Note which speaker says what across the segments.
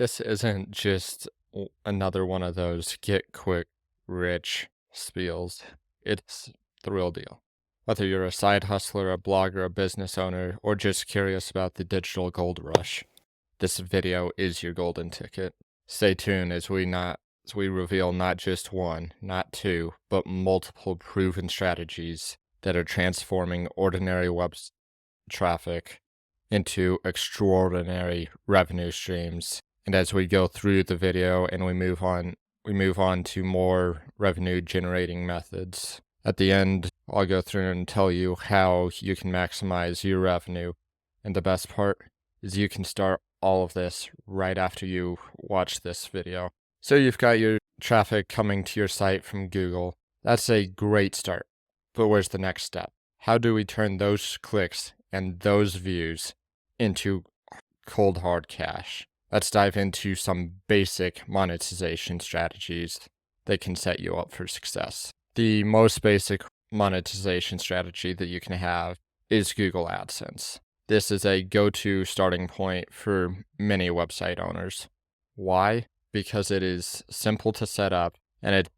Speaker 1: This isn't just another one of those get quick rich spiels. It's the real deal. Whether you're a side hustler, a blogger, a business owner, or just curious about the digital gold rush, this video is your golden ticket. Stay tuned as we reveal not just one, not two, but multiple proven strategies that are transforming ordinary web traffic into extraordinary revenue streams. And as we go through the video and we move on to more revenue generating methods. At the end, I'll go through and tell you how you can maximize your revenue. And the best part is you can start all of this right after you watch this video. So you've got your traffic coming to your site from Google. That's a great start. But where's the next step? How do we turn those clicks and those views into cold hard cash? Let's dive into some basic monetization strategies that can set you up for success. The most basic monetization strategy that you can have is Google AdSense. This is a go-to starting point for many website owners. Why? Because it is simple to set up and it's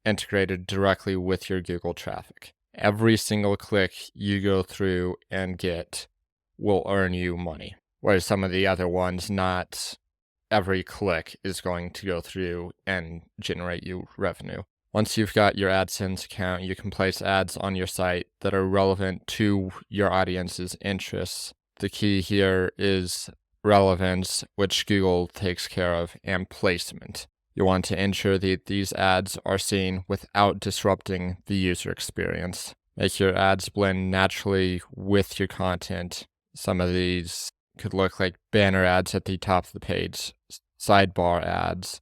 Speaker 1: integrated directly with your Google traffic. Every single click you go through and get will earn you money. Whereas some of the other ones, not every click is going to go through and generate you revenue. Once you've got your AdSense account, you can place ads on your site that are relevant to your audience's interests. The key here is relevance, which Google takes care of, and placement. You want to ensure that these ads are seen without disrupting the user experience. Make your ads blend naturally with your content. Some of these could look like banner ads at the top of the page, sidebar ads,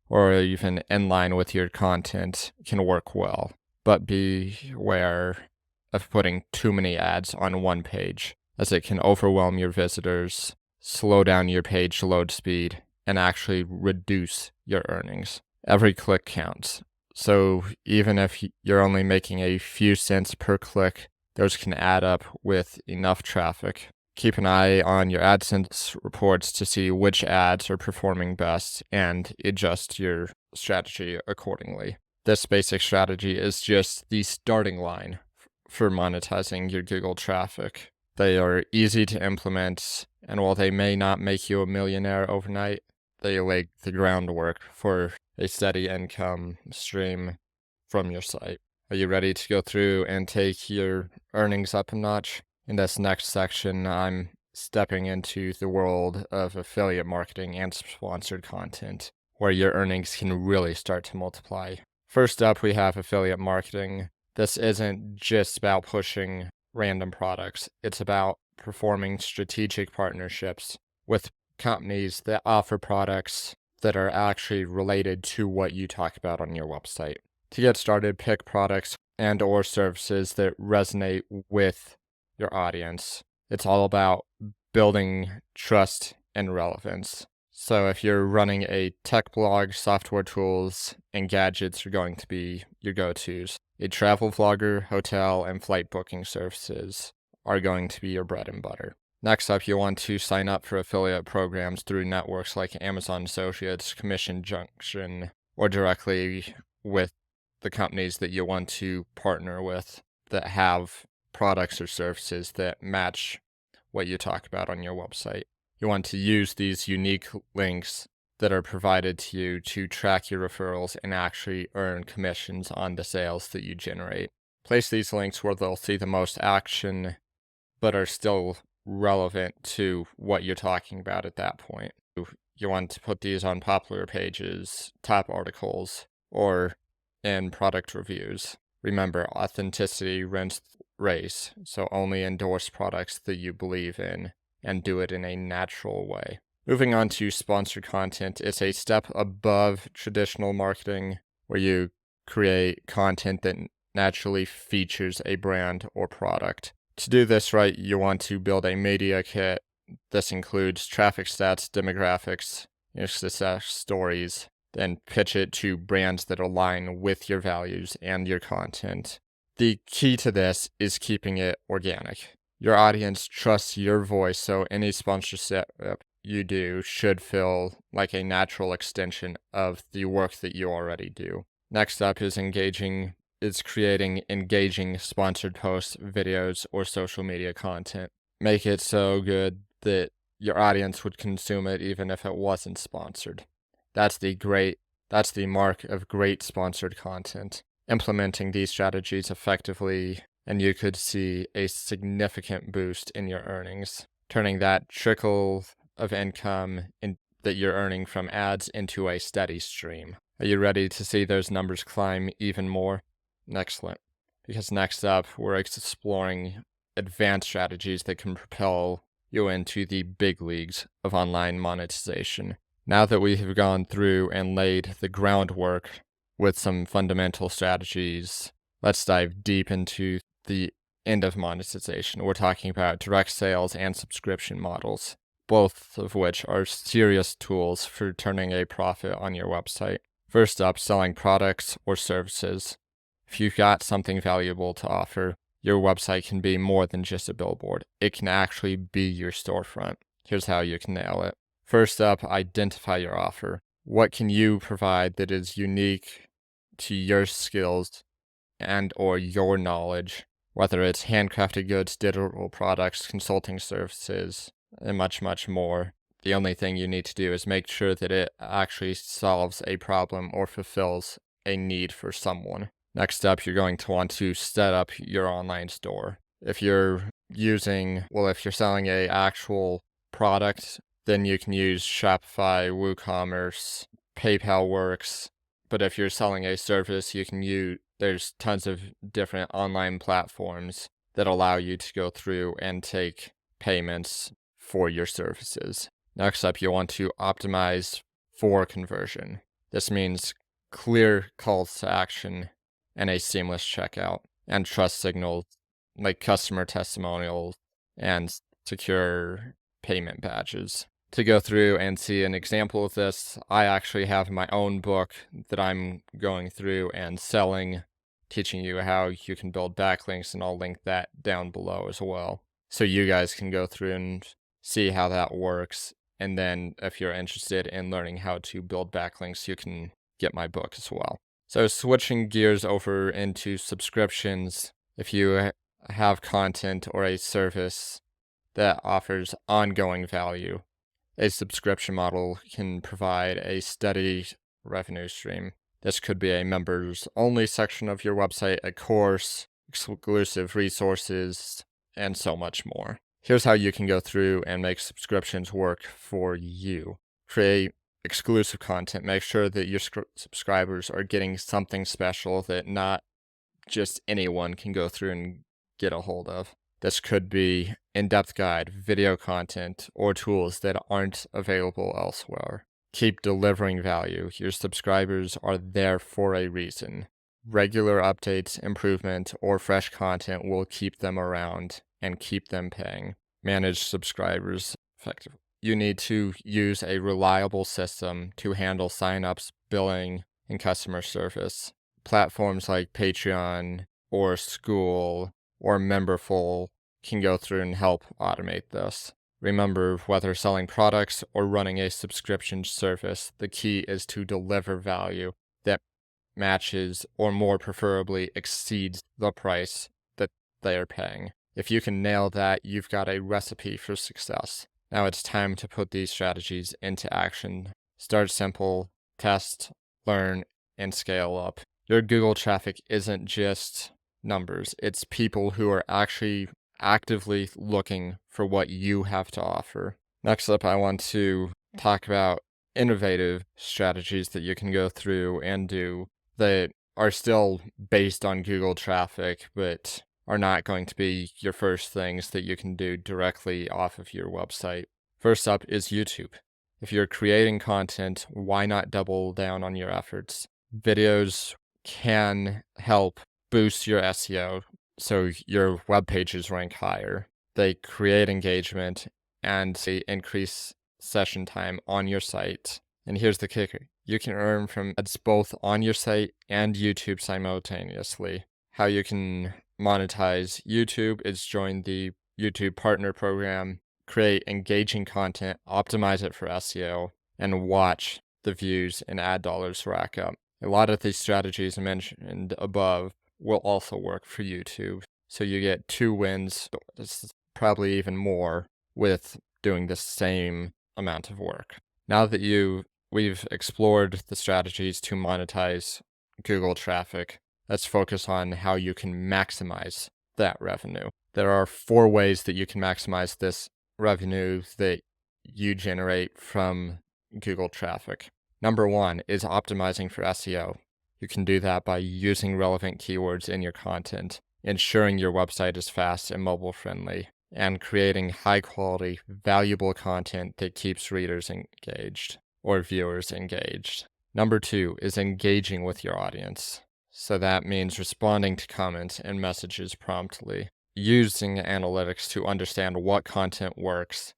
Speaker 1: or even in line with your content can work well. But beware of putting too many ads on one page, as it can overwhelm your visitors, slow down your page load speed, and actually reduce your earnings. Every click counts. So even if you're only making a few cents per click, those can add up with enough traffic. Keep an eye on your AdSense reports to see which ads are performing best and adjust your strategy accordingly. This basic strategy is just the starting line for monetizing your Google traffic. They are easy to implement, and while they may not make you a millionaire overnight, they lay the groundwork for a steady income stream from your site. Are you ready to go through and take your earnings up a notch? In this next section, I'm stepping into the world of affiliate marketing and sponsored content, where your earnings can really start to multiply. First up, we have affiliate marketing. This isn't just about pushing random products. It's about performing strategic partnerships with companies that offer products that are actually related to what you talk about on your website. To get started, pick products and or services that resonate with your audience. It's all about building trust and relevance. So if you're running a tech blog, software tools and gadgets are going to be your go-tos. A travel vlogger, hotel, and flight booking services are going to be your bread and butter. Next up, you want to sign up for affiliate programs through networks like Amazon Associates, Commission Junction, or directly with the companies that you want to partner with that have products or services that match what you talk about on your website. You want to use these unique links that are provided to you to track your referrals and actually earn commissions on the sales that you generate. Place these links where they'll see the most action, but are still relevant to what you're talking about at that point. You want to put these on popular pages, top articles, or in product reviews. Remember, authenticity wins race, so only endorse products that you believe in and do it in a natural way. Moving on to sponsored content, it's a step above traditional marketing where you create content that naturally features a brand or product. To do this right, you want to build a media kit. This includes traffic stats, demographics, your success stories, then pitch it to brands that align with your values and your content. The key to this is keeping it organic. Your audience trusts your voice, so any sponsorship you do should feel like a natural extension of the work that you already do. Next up is creating engaging sponsored posts, videos, or social media content. Make it so good that your audience would consume it even if it wasn't sponsored. That's the mark of great sponsored content. Implementing these strategies effectively, and you could see a significant boost in your earnings, turning that trickle of income that you're earning from ads into a steady stream. Are you ready to see those numbers climb even more? Excellent. Because next up, we're exploring advanced strategies that can propel you into the big leagues of online monetization. Now that we have gone through and laid the groundwork with some fundamental strategies, let's dive deep into the end of monetization. We're talking about direct sales and subscription models, both of which are serious tools for turning a profit on your website. First up, selling products or services. If you've got something valuable to offer, your website can be more than just a billboard. It can actually be your storefront. Here's how you can nail it. First up, identify your offer. What can you provide that is unique to your skills and or your knowledge, whether it's handcrafted goods, digital products, consulting services, and much, much more. The only thing you need to do is make sure that it actually solves a problem or fulfills a need for someone. Next up, you're going to want to set up your online store. If you're selling a actual product, then you can use Shopify, WooCommerce, PayPal Works. But if you're selling a service, there's tons of different online platforms that allow you to go through and take payments for your services. Next up, you want to optimize for conversion. This means clear calls to action and a seamless checkout, and trust signals like customer testimonials and secure payment badges. To go through and see an example of this, I actually have my own book that I'm going through and selling, teaching you how you can build backlinks, and I'll link that down below as well. So you guys can go through and see how that works. And then if you're interested in learning how to build backlinks, you can get my book as well. So switching gears over into subscriptions, if you have content or a service that offers ongoing value, a subscription model can provide a steady revenue stream. This could be a members-only section of your website, a course, exclusive resources, and so much more. Here's how you can go through and make subscriptions work for you. Create exclusive content. Make sure that your subscribers are getting something special that not just anyone can go through and get a hold of. This could be in-depth guide, video content, or tools that aren't available elsewhere. Keep delivering value. Your subscribers are there for a reason. Regular updates, improvement, or fresh content will keep them around and keep them paying. Manage subscribers effectively. You need to use a reliable system to handle signups, billing, and customer service. Platforms like Patreon or School or Memberful can go through and help automate this. Remember, whether selling products or running a subscription service, the key is to deliver value that matches or more preferably exceeds the price that they are paying. If you can nail that, you've got a recipe for success. Now it's time to put these strategies into action. Start simple, test, learn, and scale up. Your Google traffic isn't just numbers. It's people who are actually actively looking for what you have to offer. Next up, I want to talk about innovative strategies that you can go through and do that are still based on Google traffic, but are not going to be your first things that you can do directly off of your website. First up is YouTube. If you're creating content, why not double down on your efforts? Videos can help boost your SEO so your web pages rank higher. They create engagement and they increase session time on your site. And here's the kicker. You can earn from ads both on your site and YouTube simultaneously. How you can monetize YouTube is join the YouTube Partner Program, create engaging content, optimize it for SEO, and watch the views and ad dollars rack up. A lot of these strategies mentioned above will also work for YouTube. So you get 2 wins, this is probably even more, with doing the same amount of work. Now that we've explored the strategies to monetize Google traffic, let's focus on how you can maximize that revenue. There are 4 ways that you can maximize this revenue that you generate from Google traffic. Number 1 is optimizing for SEO. You can do that by using relevant keywords in your content, ensuring your website is fast and mobile friendly, and creating high quality, valuable content that keeps readers engaged or viewers engaged. Number 2 is engaging with your audience. So that means responding to comments and messages promptly, using analytics to understand what content works,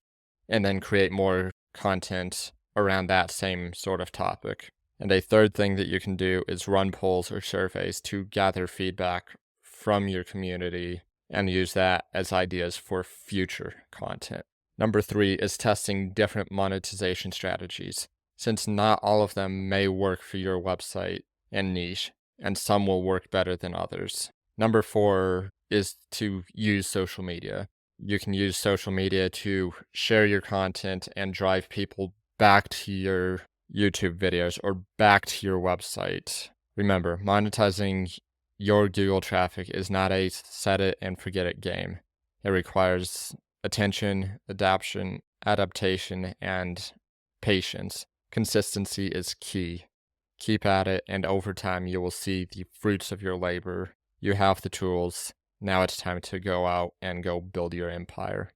Speaker 1: and then create more content around that same sort of topic. And a third thing that you can do is run polls or surveys to gather feedback from your community and use that as ideas for future content. Number 3 is testing different monetization strategies, since not all of them may work for your website and niche, and some will work better than others. Number 4 is to use social media. You can use social media to share your content and drive people back to your YouTube videos or back to your website. Remember, monetizing your Google traffic is not a set it and forget it game. It requires attention, adaptation, and patience. Consistency is key. Keep at it, and over time you will see the fruits of your labor. You have the tools. Now it's time to go out and go build your empire.